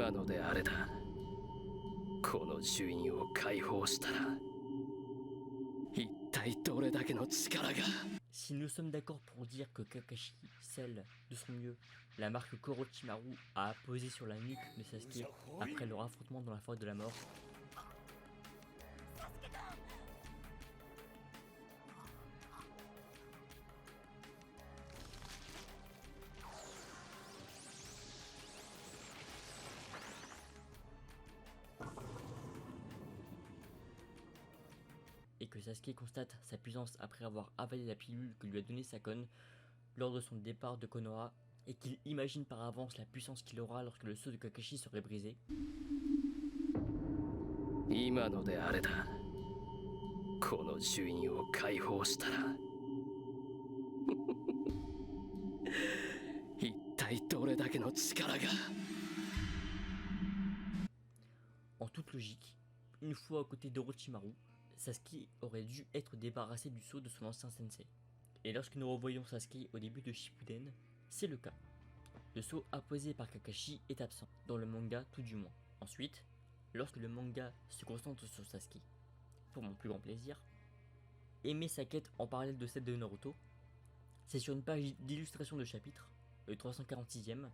今のであれだ。この呪印を解放したら、一体どれだけの力が。 Si nous sommes d'accord pour dire que Kakashi scelle de son mieux la marque Korochimaru a apposée sur la nuque de Sasuke après leur affrontement dans la forêt de la mort, et que Sasuke constate sa puissance après avoir avalé la pilule que lui a donnée Sakon lors de son départ de Konoha, et qu'il imagine par avance la puissance qu'il aura lorsque le sceau de Kakashi serait brisé, 今のであれだ。この呪印を解放したら、一体どれだけの力が。 En toute logique, une fois à côté d'Orochimaru, Sasuke aurait dû être débarrassé du sceau de son ancien sensei. Et lorsque nous revoyons Sasuke au début de Shippuden, c'est le cas. Le sceau apposé par Kakashi est absent, dans le manga tout du moins. Ensuite, lorsque le manga se concentre sur Sasuke, pour mon plus grand plaisir, aimer sa quête en parallèle de celle de Naruto, c'est sur une page d'illustration de chapitre, le 346e,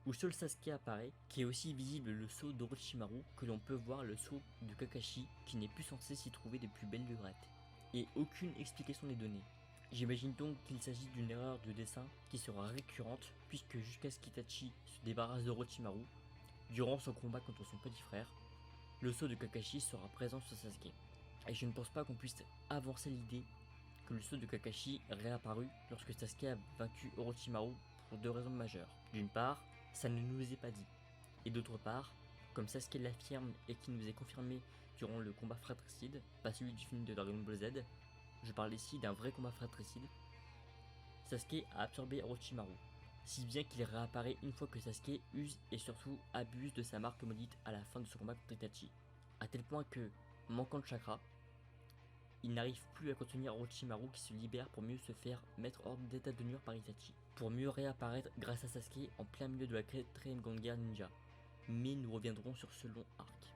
où seul Sasuke apparaît, qui est aussi visible le sceau d'Orochimaru, que l'on peut voir le sceau de Kakashi, qui n'est plus censé s'y trouver depuis belle lurette. Et aucune explication n'est donnée. J'imagine donc qu'il s'agit d'une erreur de dessin qui sera récurrente, puisque jusqu'à ce qu'Itachi se débarrasse d'Orochimaru, durant son combat contre son petit frère, le sceau de Kakashi sera présent sur Sasuke. Et je ne pense pas qu'on puisse avancer l'idée que le sceau de Kakashi réapparut lorsque Sasuke a vaincu Orochimaru pour deux raisons majeures. D'une part, ça ne nous est pas dit. Et d'autre part, comme Sasuke l'affirme et qui nous est confirmé durant le combat fratricide, pas celui du film de Dragon Ball Z, je parle ici d'un vrai combat fratricide, Sasuke a absorbé Orochimaru, si bien qu'il réapparaît une fois que Sasuke use et surtout abuse de sa marque maudite à la fin de son combat contre Itachi, à tel point que, manquant de chakra, il n'arrive plus à contenir Orochimaru qui se libère pour mieux se faire mettre hors d'état de nuire par Itachi, pour mieux réapparaître grâce à Sasuke en plein milieu de la 4ème grande guerre ninja. Mais nous reviendrons sur ce long arc.